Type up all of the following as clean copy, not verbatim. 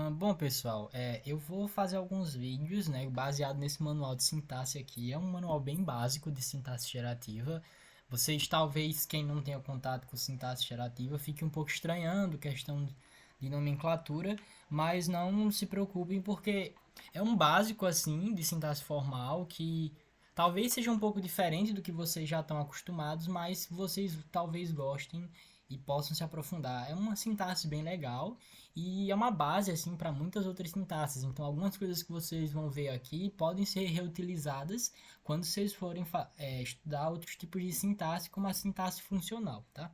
Bom, pessoal, eu vou fazer alguns vídeos, né, baseado nesse manual de sintaxe aqui. É um manual bem básico de sintaxe gerativa. Vocês, talvez, quem não tenha contato com sintaxe gerativa, fique um pouco estranhando questão de nomenclatura, mas não se preocupem porque é um básico, assim, de sintaxe formal que talvez seja um pouco diferente do que vocês já estão acostumados, mas vocês talvez gostem e possam se aprofundar. É uma sintaxe bem legal e é uma base assim para muitas outras sintaxes. Então, algumas coisas que vocês vão ver aqui podem ser reutilizadas quando vocês forem estudar outros tipos de sintaxe, como a sintaxe funcional, tá?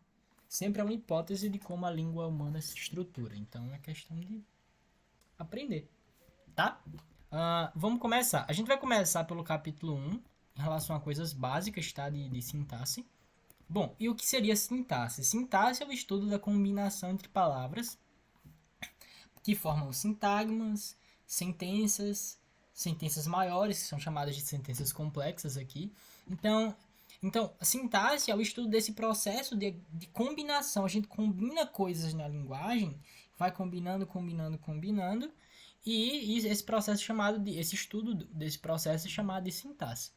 Sempre é uma hipótese de como a língua humana se estrutura. Então, é questão de aprender, tá? Vamos começar. A gente vai começar pelo capítulo 1, em relação a coisas básicas, tá? De sintaxe. Bom, e o que seria sintaxe? Sintaxe é o estudo da combinação entre palavras que formam sintagmas, sentenças, sentenças maiores, que são chamadas de sentenças complexas aqui. Então, a sintaxe é o estudo desse processo de combinação. A gente combina coisas na linguagem, vai combinando, e esse processo esse estudo desse processo é chamado de sintaxe.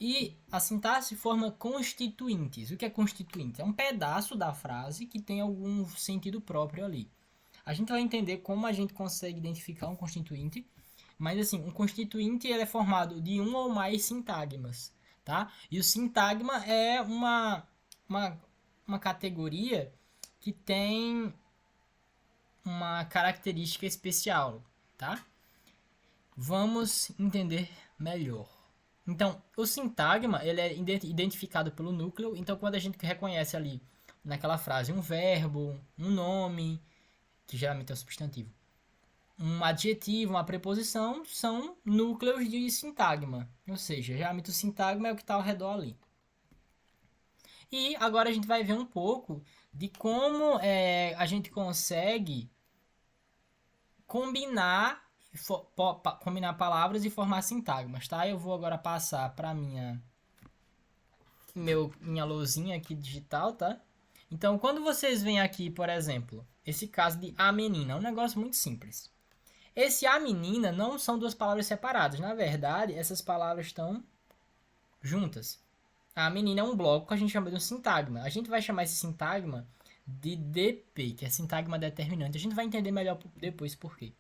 E a sintaxe forma constituintes. O que é constituinte? É um pedaço da frase que tem algum sentido próprio ali. A gente vai entender como a gente consegue identificar um constituinte, mas assim, um constituinte ele é formado de um ou mais sintagmas, tá? E o sintagma é uma categoria que tem uma característica especial, tá? Vamos entender melhor. Então, o sintagma ele é identificado pelo núcleo. Então, quando a gente reconhece ali naquela frase um verbo, um nome, que geralmente é o substantivo, um adjetivo, uma preposição, são núcleos de sintagma. Ou seja, geralmente o sintagma é o que está ao redor ali. E agora a gente vai ver um pouco de como a gente consegue combinar palavras e formar sintagmas, tá? Eu vou agora passar para minha lousinha aqui digital, tá? Então, quando vocês veem aqui, por exemplo, esse caso de a menina, é um negócio muito simples. Esse a menina não são duas palavras separadas. Na verdade, essas palavras estão juntas. A menina é um bloco que a gente chama de um sintagma. A gente vai chamar esse sintagma de DP, que é sintagma determinante. A gente vai entender melhor depois por quê.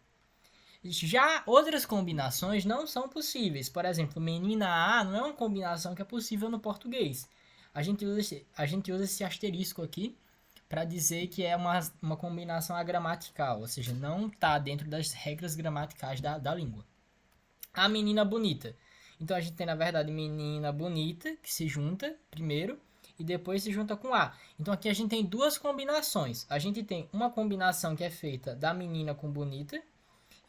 Já outras combinações não são possíveis. Por exemplo, menina A não é uma combinação que é possível no português. A gente usa esse asterisco aqui para dizer que é uma combinação agramatical, ou seja, não está dentro das regras gramaticais da língua. A menina bonita. Então a gente tem, na verdade, menina bonita, que se junta primeiro, e depois se junta com A. Então aqui a gente tem duas combinações. A gente tem uma combinação que é feita da menina com bonita,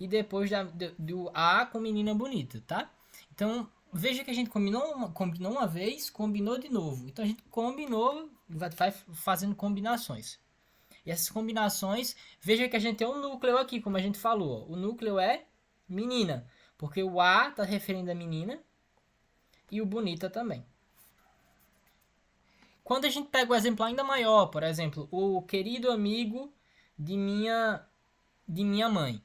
e depois do A com menina bonita, tá? Então, veja que a gente combinou uma vez, combinou de novo. Então, a gente combinou, vai fazendo combinações. E essas combinações, veja que a gente tem um núcleo aqui, como a gente falou. O núcleo é menina, porque o A está referindo a menina e o bonita também. Quando a gente pega o exemplo ainda maior, por exemplo, o querido amigo de minha mãe,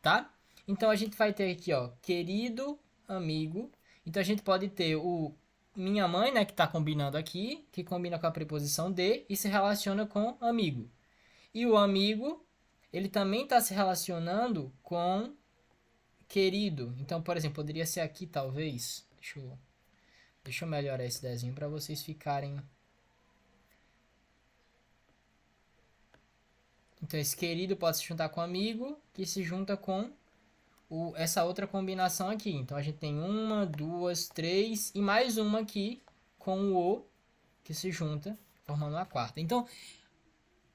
tá? Então a gente vai ter aqui, ó, querido amigo. Então a gente pode ter o minha mãe, né, que tá combinando aqui, que combina com a preposição de e se relaciona com amigo. E o amigo, ele também está se relacionando com querido. Então, por exemplo, poderia ser aqui talvez. Deixa eu melhorar esse desenho para vocês ficarem. Então esse querido pode se juntar com amigo, que se junta com essa outra combinação aqui. Então a gente tem uma, duas, três e mais uma aqui com o que se junta, formando a quarta. Então,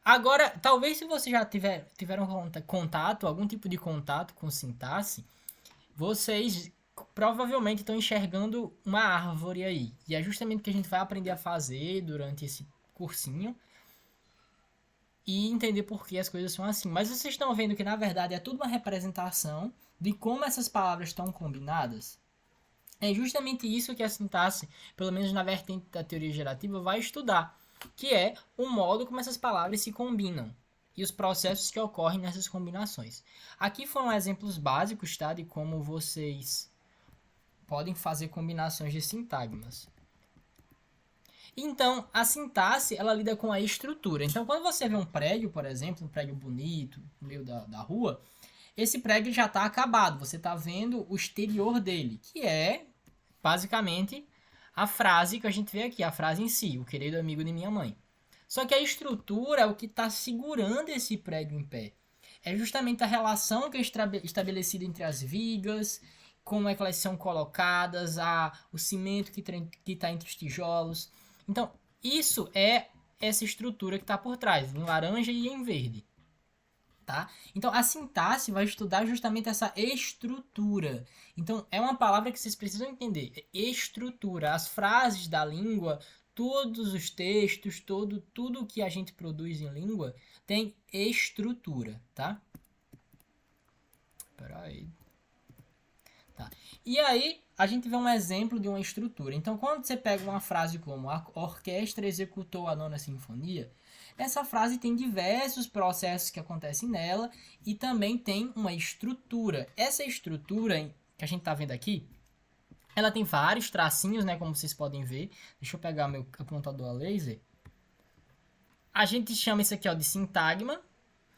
agora, talvez se você já tiveram contato, algum tipo de contato com sintaxe, vocês provavelmente estão enxergando uma árvore aí. E é justamente o que a gente vai aprender a fazer durante esse cursinho e entender por que as coisas são assim. Mas vocês estão vendo que, na verdade, é tudo uma representação de como essas palavras estão combinadas? É justamente isso que a sintaxe, pelo menos na vertente da teoria gerativa, vai estudar, que é o modo como essas palavras se combinam. e os processos que ocorrem nessas combinações. Aqui foram exemplos básicos, tá, de como vocês podem fazer combinações de sintagmas. Então, a sintaxe, ela lida com a estrutura. Então, quando você vê um prédio, por exemplo, um prédio bonito, no meio da rua, esse prédio já está acabado. Você está vendo o exterior dele, que é, basicamente, a frase que a gente vê aqui, a frase em si, o querido amigo de minha mãe. Só que a estrutura é o que está segurando esse prédio em pé. É justamente a relação que é estabelecida entre as vigas, como é que elas são colocadas, o cimento que está entre os tijolos. Então, isso é essa estrutura que está por trás, em laranja e em verde. Tá? Então, a sintaxe vai estudar justamente essa estrutura. Então, é uma palavra que vocês precisam entender. Estrutura. As frases da língua, todos os textos, tudo que a gente produz em língua tem estrutura, tá? Peraí. Tá. E aí, a gente vê um exemplo de uma estrutura. Então, quando você pega uma frase como a orquestra executou a nona sinfonia, essa frase tem diversos processos que acontecem nela e também tem uma estrutura. Essa estrutura que a gente está vendo aqui, ela tem vários tracinhos, né, como vocês podem ver. Deixa eu pegar meu apontador a laser. A gente chama isso aqui, ó, de sintagma.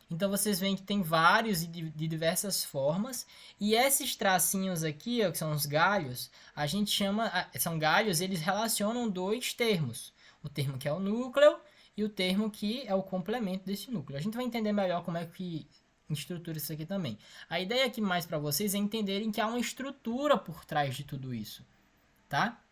Então, vocês veem que tem vários de diversas formas. E esses tracinhos aqui, ó, que são os galhos, a gente chama... São galhos, eles relacionam dois termos. O termo que é o núcleo e o termo que é o complemento desse núcleo. A gente vai entender melhor como é que estrutura isso aqui também. A ideia aqui mais para vocês é entenderem que há uma estrutura por trás de tudo isso. Tá?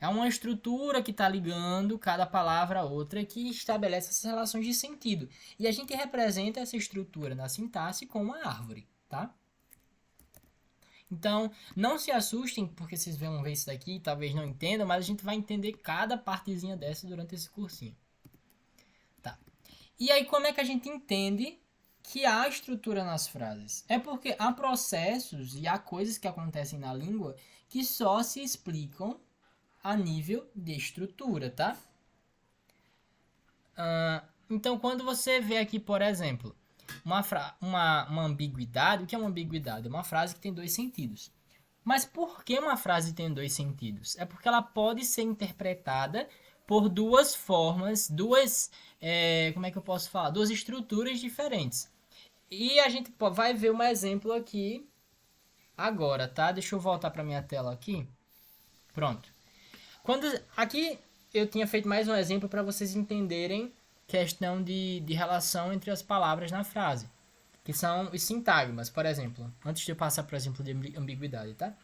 É uma estrutura que está ligando cada palavra a outra que estabelece essas relações de sentido. E a gente representa essa estrutura na sintaxe com uma árvore, tá? Então, não se assustem porque vocês vão ver isso daqui e talvez não entendam, mas a gente vai entender cada partezinha dessa durante esse cursinho. Tá. E aí, como é que a gente entende que há estrutura nas frases? É porque há processos e há coisas que acontecem na língua que só se explicam a nível de estrutura, tá? Então, quando você vê aqui, por exemplo, uma ambiguidade, o que é uma ambiguidade? É uma frase que tem dois sentidos. Mas por que uma frase tem dois sentidos? É porque ela pode ser interpretada por duas formas, como é que eu posso falar? Duas estruturas diferentes. E a gente vai ver um exemplo aqui agora, tá? Deixa eu voltar para minha tela aqui. Pronto. Aqui eu tinha feito mais um exemplo para vocês entenderem questão de relação entre as palavras na frase, que são os sintagmas, por exemplo. Antes de eu passar para o exemplo de ambiguidade, tá?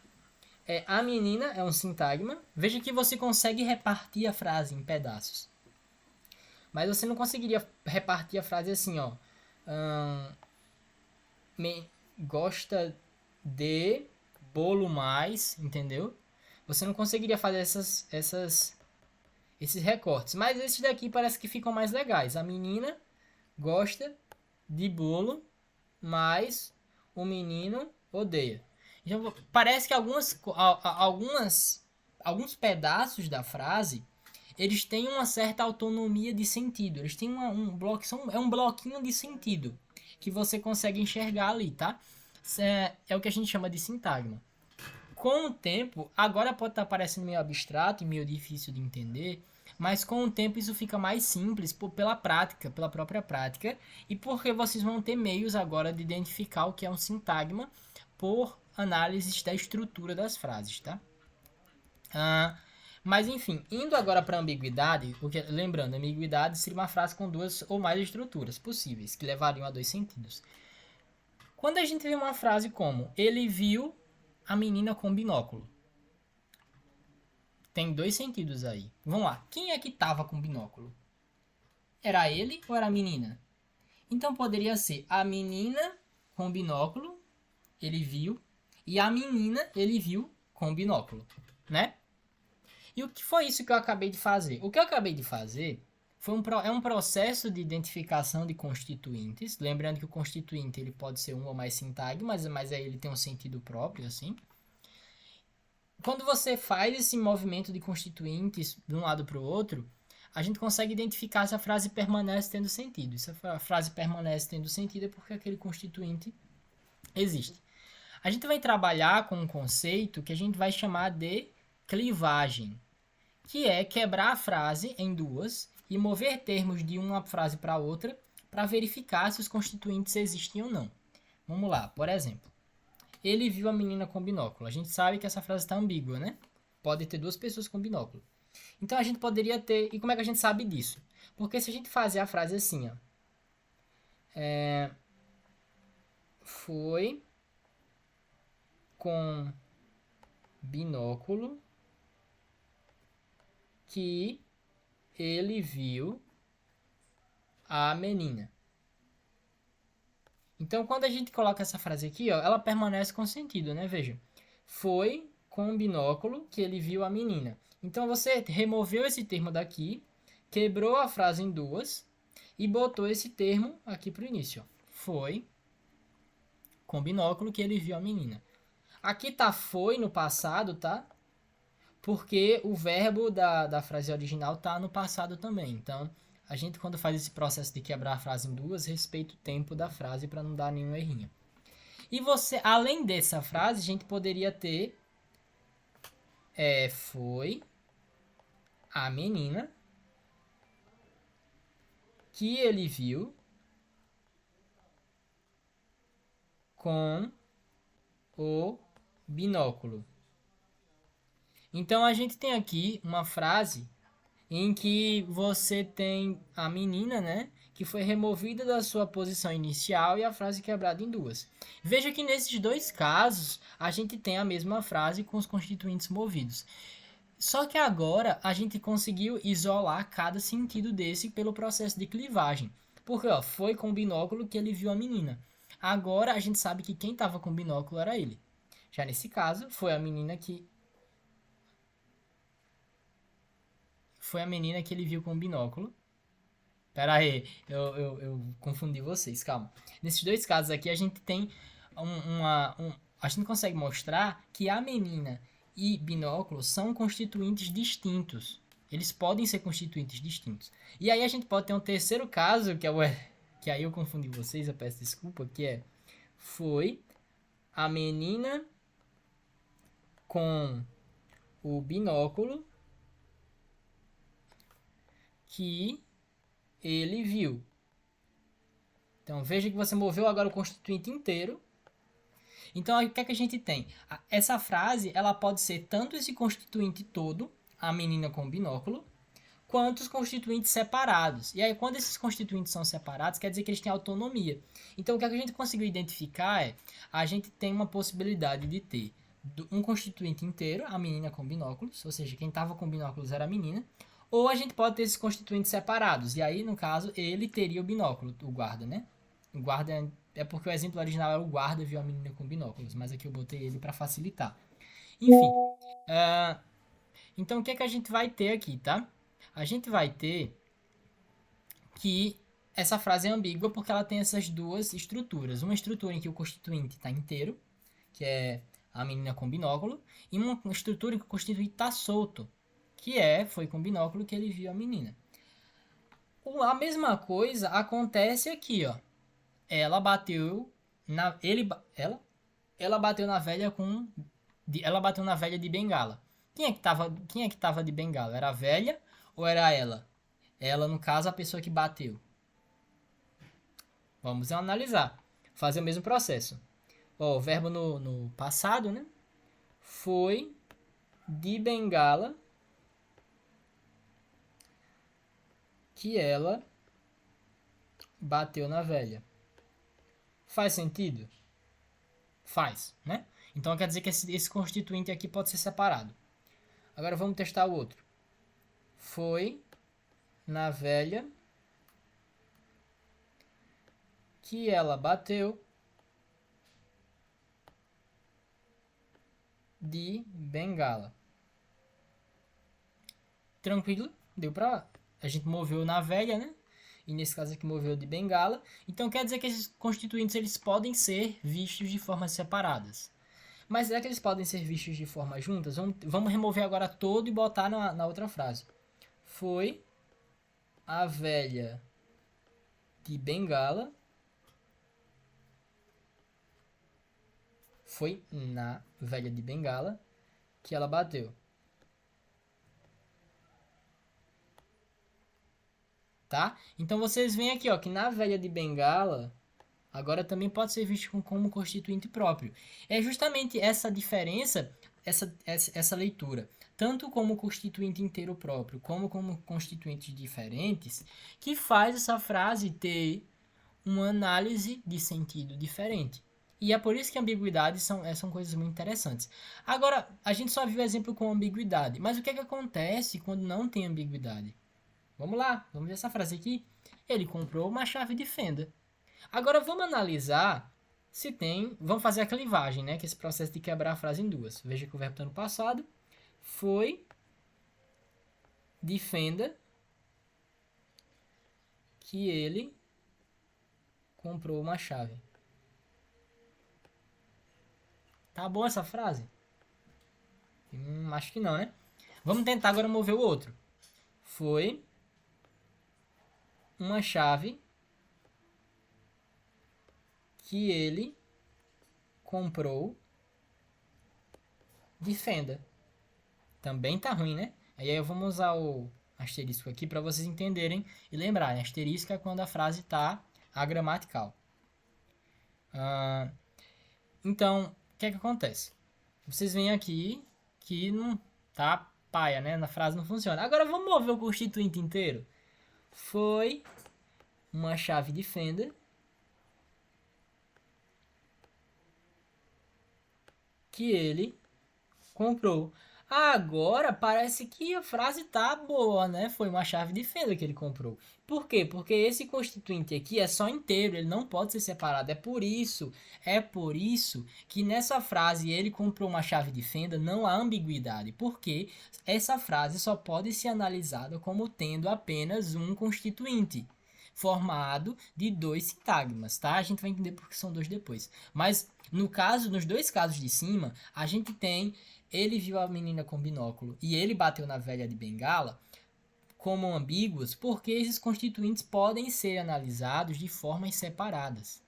A menina é um sintagma. Veja que você consegue repartir a frase em pedaços. Mas você não conseguiria repartir a frase assim, ó. Gosta de bolo mais, entendeu? Você não conseguiria fazer esses recortes. Mas esses daqui parece que ficam mais legais. A menina gosta de bolo, mas o menino odeia. Então, parece que alguns pedaços da frase, eles têm uma certa autonomia de sentido. Eles têm um bloquinho de sentido que você consegue enxergar ali, tá? É o que a gente chama de sintagma. Com o tempo, agora pode estar parecendo meio abstrato e meio difícil de entender, mas com o tempo isso fica mais simples pela prática, pela própria prática, e porque vocês vão ter meios agora de identificar o que é um sintagma por análises da estrutura das frases, tá? Mas enfim, indo agora para a ambiguidade, lembrando, ambiguidade seria uma frase com duas ou mais estruturas possíveis, que levariam a dois sentidos. Quando a gente vê uma frase como, ele viu a menina com binóculo. Tem dois sentidos aí. Vamos lá. Quem é que estava com binóculo? Era ele ou era a menina? Então poderia ser a menina com binóculo, ele viu, e a menina ele viu com binóculo, né? E o que foi isso que eu acabei de fazer? O que eu acabei de fazer é um processo de identificação de constituintes. Lembrando que o constituinte ele pode ser um ou mais sintagmas, mas aí ele tem um sentido próprio, assim. Quando você faz esse movimento de constituintes de um lado para o outro, a gente consegue identificar se a frase permanece tendo sentido. E se a frase permanece tendo sentido é porque aquele constituinte existe. A gente vai trabalhar com um conceito que a gente vai chamar de clivagem, que é quebrar a frase em duas e mover termos de uma frase para outra para verificar se os constituintes existem ou não. Vamos lá, por exemplo. Ele viu a menina com binóculo. A gente sabe que essa frase está ambígua, né? Pode ter duas pessoas com binóculo. Então a gente poderia ter... E como é que a gente sabe disso? Porque se a gente fazer a frase assim, ó. Foi com binóculo que ele viu a menina. Então, quando a gente coloca essa frase aqui, ó, ela permanece com sentido, né? Veja. Foi com o binóculo que ele viu a menina. Então, você removeu esse termo daqui, quebrou a frase em duas e botou esse termo aqui para o início. Ó. Foi com o binóculo que ele viu a menina. Aqui tá foi no passado, tá? Porque o verbo da frase original tá no passado também. Então, a gente quando faz esse processo de quebrar a frase em duas, respeita o tempo da frase para não dar nenhum errinho. E você, além dessa frase, a gente poderia ter foi a menina que ele viu com o binóculo. Então a gente tem aqui uma frase em que você tem a menina, né, que foi removida da sua posição inicial e a frase quebrada em duas. Veja que nesses dois casos a gente tem a mesma frase com os constituintes movidos. Só que agora a gente conseguiu isolar cada sentido desse pelo processo de clivagem. Porque ó, foi com o binóculo que ele viu a menina. Agora a gente sabe que quem estava com o binóculo era ele. Já nesse caso, foi a menina que ele viu com o binóculo. Pera aí, eu confundi vocês, calma. Nesses dois casos aqui, a gente tem a gente consegue mostrar que a menina e binóculo são constituintes distintos. Eles podem ser constituintes distintos. E aí a gente pode ter um terceiro caso, que aí eu confundi vocês, eu peço desculpa, que é foi a menina com o binóculo que ele viu. Então veja que você moveu agora o constituinte inteiro. Então o que é que a gente tem? Essa frase ela pode ser tanto esse constituinte todo, a menina com o binóculo, quanto os constituintes separados. E aí quando esses constituintes são separados, quer dizer que eles têm autonomia. Então o que é que a gente conseguiu identificar é, a gente tem uma possibilidade de ter um constituinte inteiro, a menina com binóculos, ou seja, quem estava com binóculos era a menina, ou a gente pode ter esses constituintes separados. E aí, no caso, ele teria o binóculo, o guarda, né? O guarda é porque o exemplo original é o guarda viu a menina com binóculos, mas aqui eu botei ele para facilitar. Enfim, então o que é que a gente vai ter aqui, tá? A gente vai ter que essa frase é ambígua porque ela tem essas duas estruturas. Uma estrutura em que o constituinte está inteiro, que é a menina com binóculo, e uma estrutura em que o constituinte está solto, que foi com binóculo que ele viu a menina. A mesma coisa acontece aqui, ó. Ela bateu na velha de bengala. Quem é que tava de bengala? Era a velha ou era ela? Ela, no caso, a pessoa que bateu. Vamos analisar. Fazer o mesmo processo. Ó, o verbo no passado, né? Foi de bengala que ela bateu na velha. Faz sentido? Faz, né? Então quer dizer que esse constituinte aqui pode ser separado. Agora vamos testar o outro. Foi na velha que ela bateu de bengala. Tranquilo? Deu pra... A gente moveu na velha, né? E nesse caso aqui moveu de bengala. Então quer dizer que esses constituintes eles podem ser vistos de formas separadas. Mas será que eles podem ser vistos de forma juntas? Vamos remover agora todo e botar na outra frase. Foi a velha de Bengala. Foi na velha de Bengala que ela bateu. Tá? Então vocês veem aqui, ó, que na velha de Bengala agora também pode ser visto como constituinte próprio. É justamente essa diferença, essa leitura, tanto como constituinte inteiro próprio, como constituintes diferentes, que faz essa frase ter uma análise de sentido diferente. E é por isso que ambiguidades são coisas muito interessantes. Agora, a gente só viu exemplo com ambiguidade, mas o que é que acontece quando não tem ambiguidade? Vamos lá, vamos ver essa frase aqui. Ele comprou uma chave de fenda. Agora vamos analisar se tem. Vamos fazer a clivagem, né? Que é esse processo de quebrar a frase em duas. Veja que o verbo está no passado. Foi de fenda que ele comprou uma chave. Tá boa essa frase? Acho que não, né? Vamos tentar agora mover o outro. Foi uma chave que ele comprou de fenda. Também tá ruim, né? Aí eu vou usar o asterisco aqui para vocês entenderem e lembrarem. Asterisco é quando a frase tá agramatical. Então, o que é que acontece? Vocês veem aqui que não tá paia, né? Na frase não funciona. Agora vamos mover o constituinte inteiro. Foi uma chave de fenda que ele comprou. Agora parece que a frase tá boa, né? Foi uma chave de fenda que ele comprou. Por quê? Porque esse constituinte aqui é só inteiro, ele não pode ser separado. É por isso que nessa frase ele comprou uma chave de fenda, não há ambiguidade. Porque essa frase só pode ser analisada como tendo apenas um constituinte formado de dois sintagmas, tá? A gente vai entender porque são dois depois. Mas nos dois casos de cima, a gente tem ele viu a menina com binóculo e ele bateu na velha de Bengala como ambíguos, porque esses constituintes podem ser analisados de formas separadas.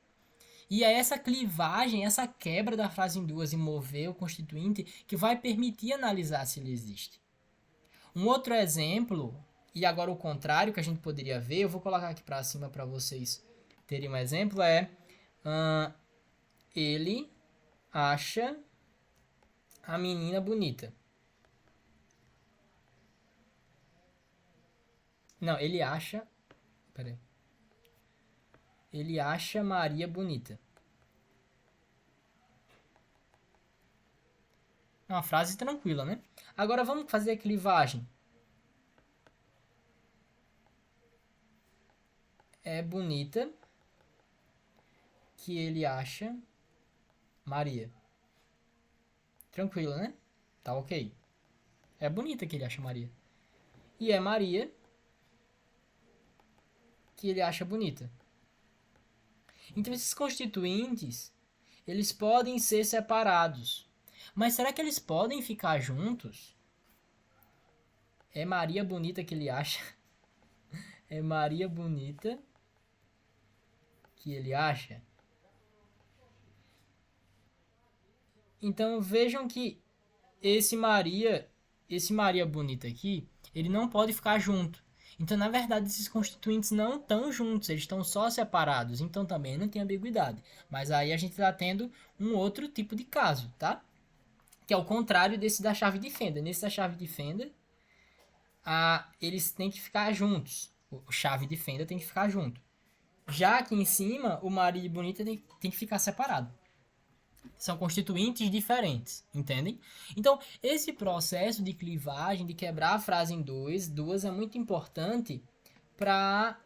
E é essa clivagem, essa quebra da frase em duas e mover o constituinte que vai permitir analisar se ele existe. Um outro exemplo, e agora o contrário que a gente poderia ver, eu vou colocar aqui para cima para vocês terem um exemplo, ele acha a menina bonita. Não, ele acha. Peraí. Ele acha Maria bonita. É uma frase tranquila, né? Agora vamos fazer a clivagem. É bonita que ele acha Maria. Tranquilo, né? Tá ok. É bonita que ele acha Maria. E é Maria que ele acha bonita. Então esses constituintes, eles podem ser separados. Mas será que eles podem ficar juntos? É Maria bonita que ele acha. É Maria bonita que ele acha. Então vejam que esse Maria bonita aqui, ele não pode ficar junto. Então, na verdade, esses constituintes não estão juntos, eles estão só separados. Então, também não tem ambiguidade. Mas aí a gente está tendo um outro tipo de caso, tá? Que é o contrário desse da chave de fenda. Nesse da chave de fenda, eles têm que ficar juntos. O chave de fenda tem que ficar junto. Já aqui em cima, o Maria bonita tem que ficar separado. São constituintes diferentes, entendem? Então, esse processo de clivagem, de quebrar a frase em duas é muito importante para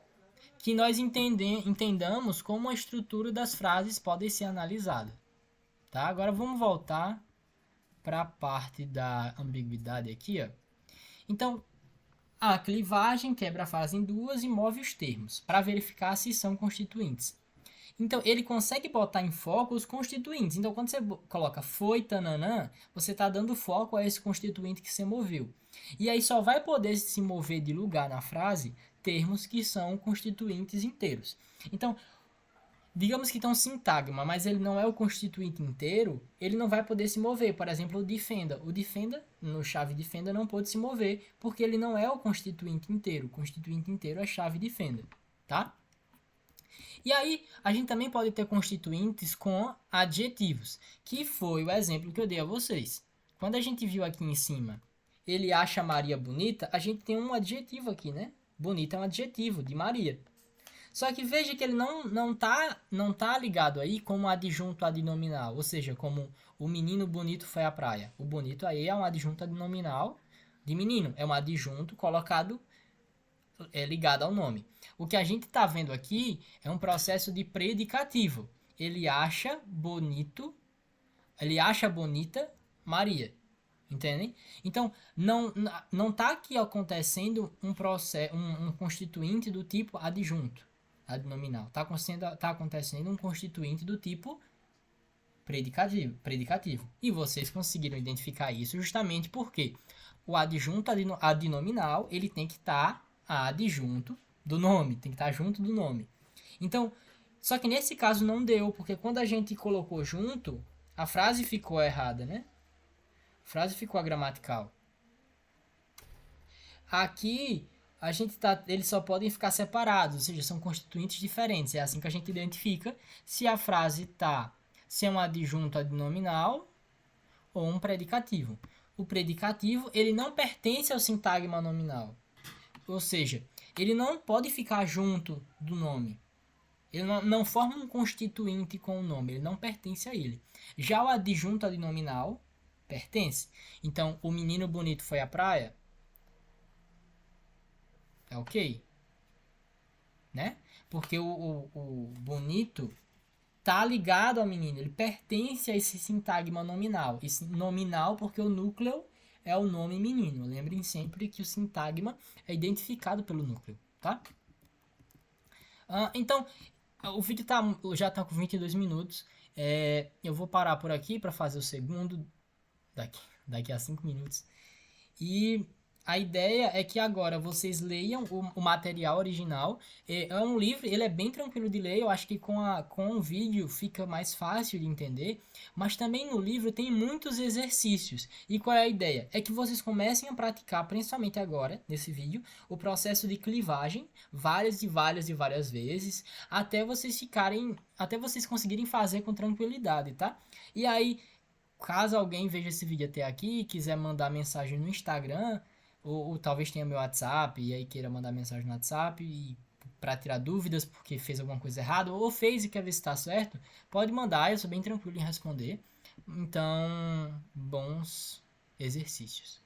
que nós entendamos como a estrutura das frases pode ser analisada. Tá? Agora vamos voltar para a parte da ambiguidade aqui. Ó. Então, a clivagem quebra a frase em duas e move os termos para verificar se são constituintes. Então, ele consegue botar em foco os constituintes. Então, quando você coloca foi, tananã, você está dando foco a esse constituinte que você moveu. E aí só vai poder se mover de lugar na frase termos que são constituintes inteiros. Então, digamos que tem um sintagma, mas ele não é o constituinte inteiro, ele não vai poder se mover. Por exemplo, o defenda. O defenda, no chave defenda, não pode se mover, porque ele não é o constituinte inteiro. O constituinte inteiro é chave defenda, tá? E aí, a gente também pode ter constituintes com adjetivos, que foi o exemplo que eu dei a vocês. Quando a gente viu aqui em cima, ele acha Maria bonita, a gente tem um adjetivo aqui, né? Bonita é um adjetivo de Maria. Só que veja que ele não tá ligado aí como adjunto adnominal, ou seja, como o menino bonito foi à praia. O bonito aí é um adjunto adnominal de menino, é um adjunto colocado ligado ao nome. O que a gente está vendo aqui é um processo de predicativo. Ele acha bonito, ele acha bonita Maria. Entendem? Então, não tá aqui acontecendo um processo, um constituinte do tipo adjunto, adnominal. Tá acontecendo um constituinte do tipo predicativo. E vocês conseguiram identificar isso justamente porque o adjunto adnominal, ele tem que estar adjunto do nome, tem que estar junto do nome. Então, só que nesse caso não deu, porque quando a gente colocou junto, a frase ficou errada, né? A frase ficou gramatical. Aqui, eles só podem ficar separados, ou seja, são constituintes diferentes. É assim que a gente identifica se a frase se é um adjunto adnominal ou um predicativo. O predicativo, ele não pertence ao sintagma nominal. Ou seja, ele não pode ficar junto do nome. Ele não forma um constituinte com o nome, ele não pertence a ele. Já o adjunto adnominal pertence. Então, o menino bonito foi à praia. É ok? Né? Porque o bonito tá ligado ao menino, ele pertence a esse sintagma nominal. Esse nominal porque o núcleo é o nome menino. Lembrem sempre que o sintagma é identificado pelo núcleo, tá? Então, o vídeo já está com 22 minutos. Eu vou parar por aqui para fazer o segundo daqui a 5 minutos. E a ideia é que agora vocês leiam o material original. É um livro, ele é bem tranquilo de ler. Eu acho que com o vídeo fica mais fácil de entender. Mas também no livro tem muitos exercícios. E qual é a ideia? É que vocês comecem a praticar, principalmente agora, nesse vídeo, o processo de clivagem várias e várias vezes, até vocês conseguirem fazer com tranquilidade, tá? E aí, caso alguém veja esse vídeo até aqui e quiser mandar mensagem no Instagram, ou talvez tenha meu WhatsApp e aí queira mandar mensagem no WhatsApp para tirar dúvidas porque fez alguma coisa errada ou fez e quer ver se está certo, pode mandar, eu sou bem tranquilo em responder. Então, bons exercícios.